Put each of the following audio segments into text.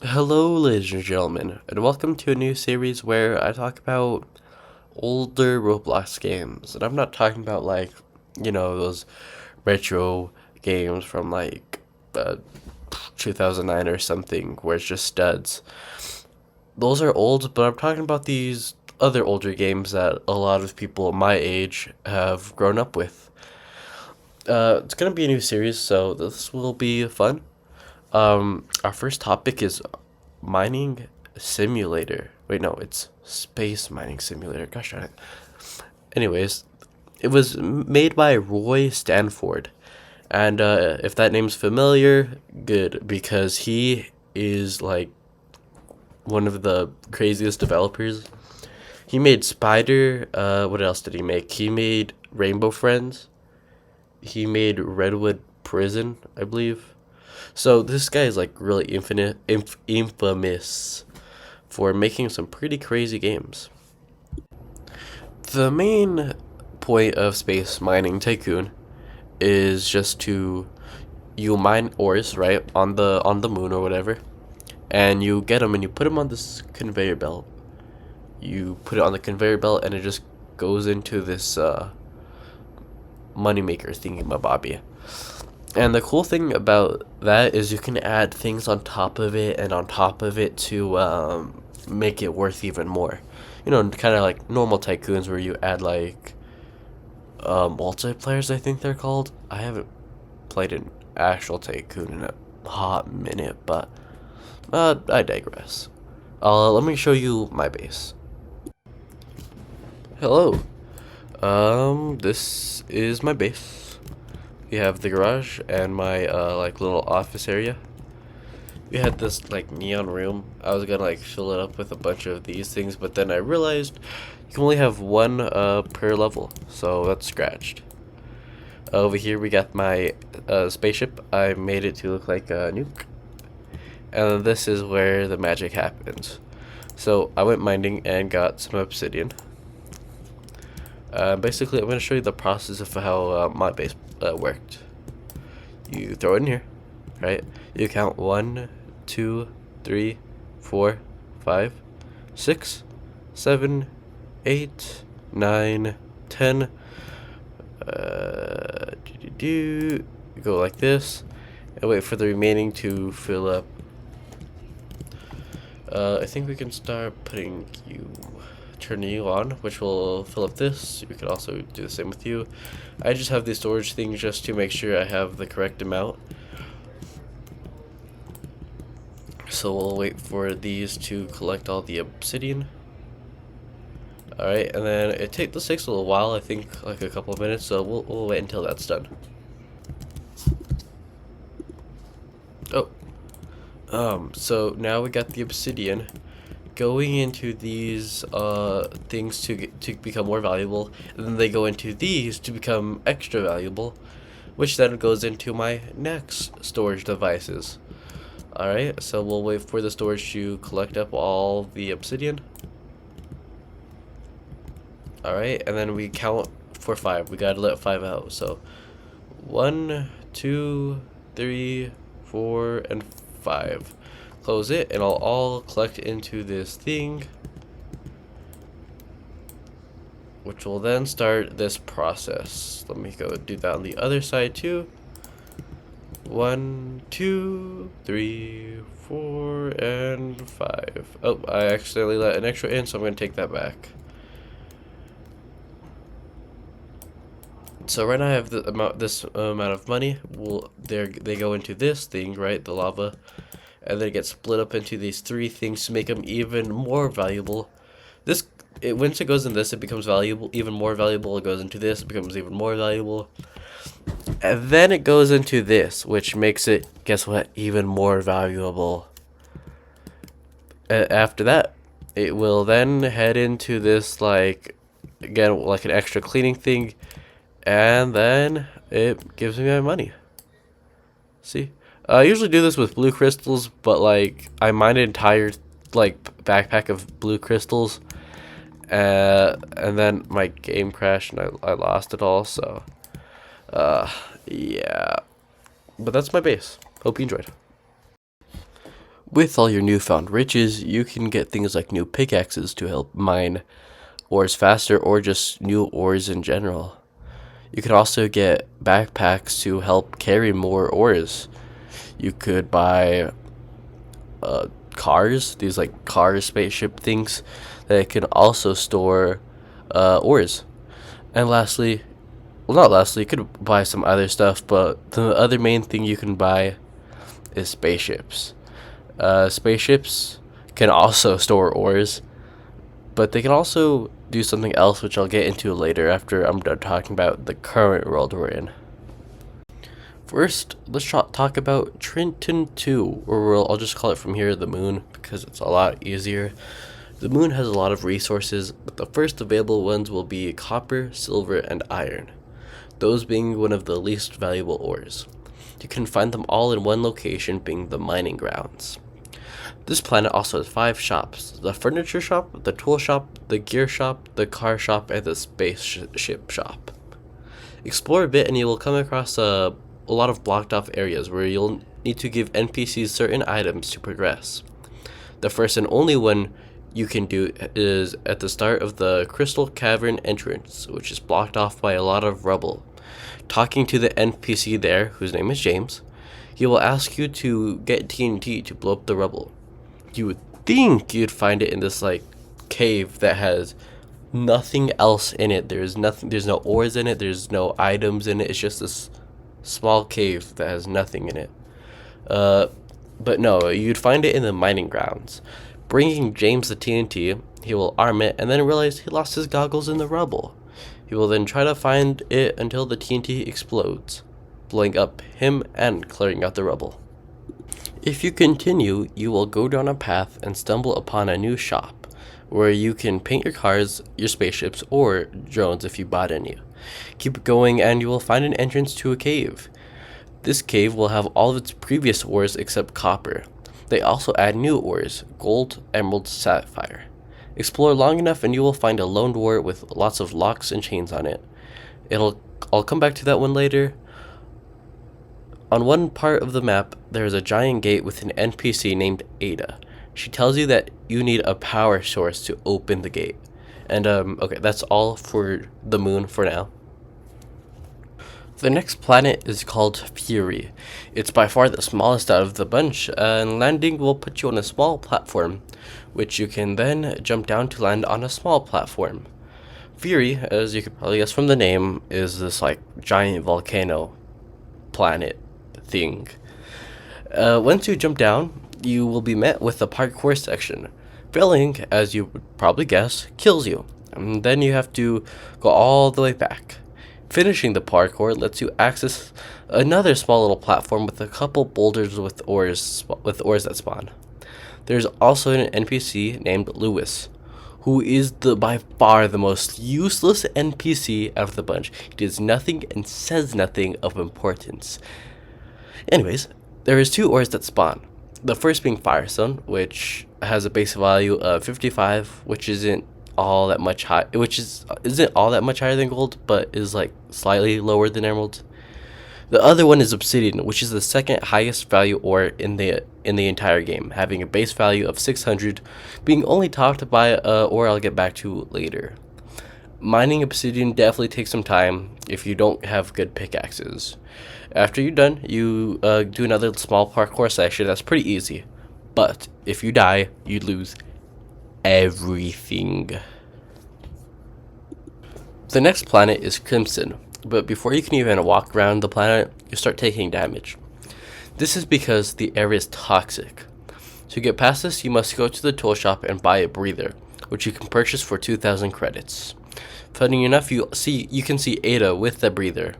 Hello, ladies and gentlemen, and welcome to a new series where I talk about older Roblox games. And I'm not talking about, those retro games from uh, 2009 or something where it's just studs. Those are old, but I'm talking about these other older games that a lot of people my age have grown up with. It's gonna be a new series, so this will be fun. Our first topic is mining simulator. Wait, no, it's space mining simulator. Gosh darn it. Anyways, it was made by Roy Stanford, and if that name's familiar, good because he is like one of the craziest developers. He made Spider. What else did he make? He made Rainbow Friends. He made Redwood Prison, I believe. So this guy is like really infamous for making some pretty crazy games. The main point of Space Mining Tycoon is just to you mine ores right on the moon or whatever, and you get them and you put them on this conveyor belt. You put it on the conveyor belt and it just goes into this moneymaker thingy mabobby. And the cool thing about that is you can add things on top of it and on top of it to make it worth even more. You know, kind of like normal tycoons where you add like multiplayers, I think they're called. I haven't played an actual tycoon in a hot minute, but I digress. Let me show you my base. Hello. This is my base. We have the garage and my like little office area. We had this like neon room. I was gonna like fill it up with a bunch of these things, but then I realized you can only have one per level, so that's scratched. Over here we got my spaceship. I made it to look like a nuke, and this is where the magic happens. So I went mining and got some obsidian. Basically, I'm going to show you the process of how my base worked. You throw it in here, right? You count 1, 2, 3, 4, 5, 6, 7, 8, 9, 10. Go like this, and wait for the remaining to fill up. I think we can start turning you on, which will fill up this. We could also do the same with you. I just have these storage things just to make sure I have the correct amount. So we'll wait for these to collect all the obsidian. Alright, and then this takes a little while, I think like a couple of minutes, so we'll wait until that's done. Oh. So now we got the obsidian going into these things to become more valuable, and then they go into these to become extra valuable, which then goes into my next storage devices. Alright, so we'll wait for the storage to collect up all the obsidian. Alright, and then we count for 5. We gotta let 5 out. So 1, 2, 3, 4, and 5. Close it, and it'll all collect into this thing, which will then start this process. Let me go do that on the other side too. 1, 2, 3, 4, and 5. Oh, I accidentally let an extra in, so I'm gonna take that back. So right now I have this amount of money. They go into this thing, right, the lava, and then it gets split up into these 3 things to make them even more valuable. Once it goes in this, it becomes valuable, even more valuable. It goes into this, it becomes even more valuable, and then it goes into this, which makes it, guess what, even more valuable. After that, it will then head into this again like an extra cleaning thing. And then it gives me my money. See? I usually do this with blue crystals, but I mined an entire backpack of blue crystals. And then my game crashed and I lost it all, so yeah. But that's my base. Hope you enjoyed. With all your newfound riches, you can get things like new pickaxes to help mine ores faster or just new ores in general. You can also get backpacks to help carry more ores. You could buy cars, these like car spaceship things that can also store ores. And lastly, well, not lastly, you could buy some other stuff, but the other main thing you can buy is spaceships. Spaceships can also store ores, but they can also do something else, which I'll get into later after I'm done talking about the current world we're in. First, let's talk about Trenton 2, or I'll just call it from here the moon because it's a lot easier. The moon has a lot of resources, but the first available ones will be copper, silver, and iron, those being one of the least valuable ores. You can find them all in one location, being the mining grounds. This planet also has 5 shops: the furniture shop, the tool shop, the gear shop, the car shop, and the spaceship shop. Explore a bit and you will come across a lot of blocked off areas where you'll need to give NPCs certain items to progress. The first and only one you can do is at the start of the Crystal Cavern entrance, which is blocked off by a lot of rubble. Talking to the NPC there, whose name is James, he will ask you to get TNT to blow up the rubble. You would think you'd find it in this like cave that has nothing else in it. There's no ores in it, there's no items in it, it's just this small cave that has nothing in it. But no, you'd find it in the mining grounds. Bringing James the TNT, he will arm it and then realize he lost his goggles in the rubble. He will then try to find it until the TNT explodes, blowing up him and clearing out the rubble. If you continue, you will go down a path and stumble upon a new shop, where you can paint your cars, your spaceships, or drones if you bought any. Keep going and you will find an entrance to a cave. This cave will have all of its previous ores except copper. They also add new ores: gold, emerald, sapphire. Explore long enough and you will find a lone door with lots of locks and chains on it. I'll come back to that one later. On one part of the map, there is a giant gate with an NPC named Ada. She tells you that you need a power source to open the gate. And okay, that's all for the moon for now. The next planet is called Fury. It's by far the smallest out of the bunch, and landing will put you on a small platform, which you can then jump down to land on a small platform. Fury, as you could probably guess from the name, is this like giant volcano planet thing. Once you jump down, you will be met with a parkour section. Failing, as you would probably guess, kills you, and then you have to go all the way back. Finishing the parkour lets you access another small little platform with a couple boulders with ores that spawn. There's also an NPC named Lewis, who is by far the most useless NPC out of the bunch. He does nothing and says nothing of importance. Anyways, there is 2 ores that spawn. The first being Firestone, which has a base value of 55, which isn't all that much isn't all that much higher than gold, but is like slightly lower than emerald. The other one is Obsidian, which is the second highest value ore in the entire game, having a base value of 600, being only topped by ore I'll get back to later. Mining Obsidian definitely takes some time if you don't have good pickaxes. After you're done, you do another small parkour section that's pretty easy, but if you die, you lose everything. The next planet is Crimson, but before you can even walk around the planet, you start taking damage. This is because the air is toxic. To get past this, you must go to the tool shop and buy a breather, which you can purchase for 2,000 credits. Funny enough, you can see Ada with the breather,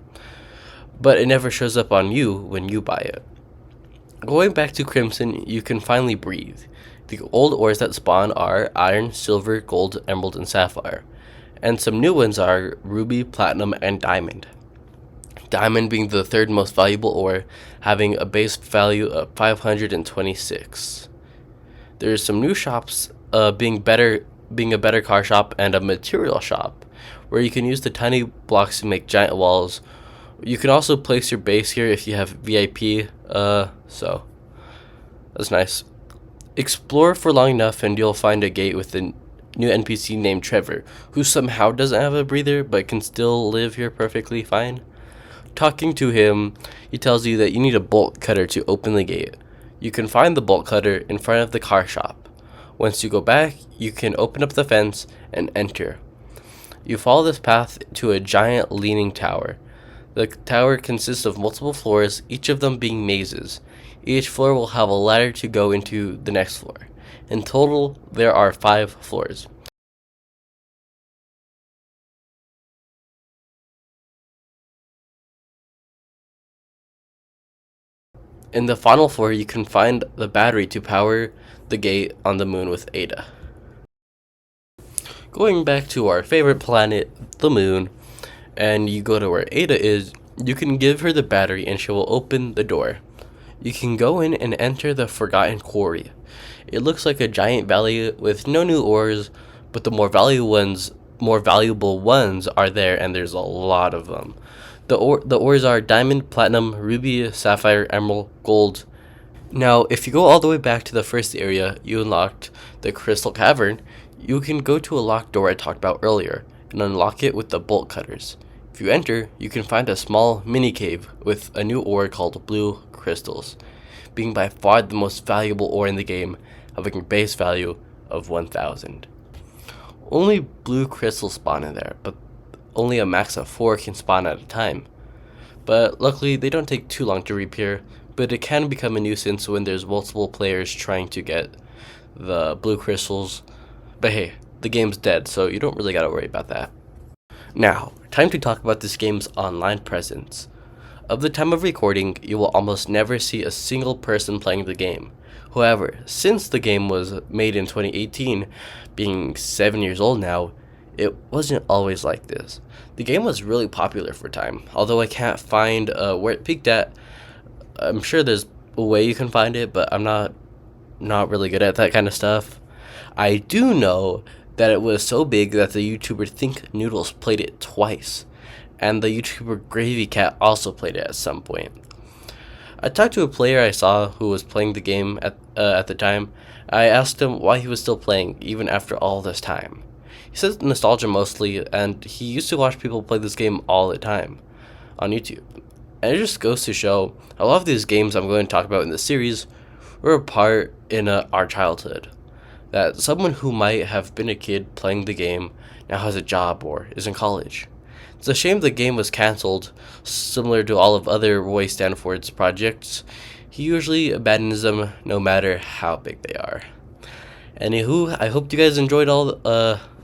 but it never shows up on you when you buy it. Going back to Crimson, you can finally breathe. The old ores that spawn are iron, silver, gold, emerald, and sapphire, and some new ones are ruby, platinum, and diamond. Diamond being the third most valuable ore, having a base value of 526. There's some new shops, being a better car shop and a material shop, where you can use the tiny blocks to make giant walls. You can also place your base here if you have VIP, so that's nice. Explore for long enough and you'll find a gate with a new NPC named Trevor, who somehow doesn't have a breather but can still live here perfectly fine. Talking to him, he tells you that you need a bolt cutter to open the gate. You can find the bolt cutter in front of the car shop. Once you go back, you can open up the fence and enter. You follow this path to a giant leaning tower. The tower consists of multiple floors, each of them being mazes. Each floor will have a ladder to go into the next floor. In total, there are 5 floors. In the final floor, you can find the battery to power the gate on the moon with Ada. Going back to our favorite planet, the moon, and you go to where Ada is, you can give her the battery and she will open the door. You can go in and enter the Forgotten Quarry. It looks like a giant valley with no new ores, but the more valuable ones are there, and there's a lot of them. The ores are diamond, platinum, ruby, sapphire, emerald, gold. Now, if you go all the way back to the first area, you unlocked the Crystal Cavern. You can go to a locked door I talked about earlier and unlock it with the bolt cutters. If you enter, you can find a small mini cave with a new ore called blue crystals, being by far the most valuable ore in the game, having a base value of 1,000. Only blue crystals spawn in there, but only a max of 4 can spawn at a time. But luckily, they don't take too long to reappear, but it can become a nuisance when there's multiple players trying to get the blue crystals. But hey, the game's dead, so you don't really gotta worry about that. Now, time to talk about this game's online presence. Of the time of recording, you will almost never see a single person playing the game. However, since the game was made in 2018, being 7 years old now, it wasn't always like this. The game was really popular for time, although I can't find where it peaked at. I'm sure there's a way you can find it, but I'm not really good at that kind of stuff. I do know that it was so big that the YouTuber Think Noodles played it twice, and the YouTuber Gravy Cat also played it at some point. I talked to a player I saw who was playing the game at the time. I asked him why he was still playing even after all this time. He says nostalgia mostly, and he used to watch people play this game all the time on YouTube. And it just goes to show a lot of these games I'm going to talk about in this series were a part in our childhood. That someone who might have been a kid playing the game now has a job or is in college. It's a shame the game was cancelled. Similar to all of other Roy Stanford's projects, he usually abandons them no matter how big they are. Anywho, I hope you guys enjoyed all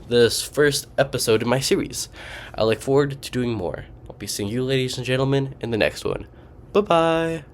this first episode in my series. I look forward to doing more. I'll be seeing you, ladies and gentlemen, in the next one. Bye-bye!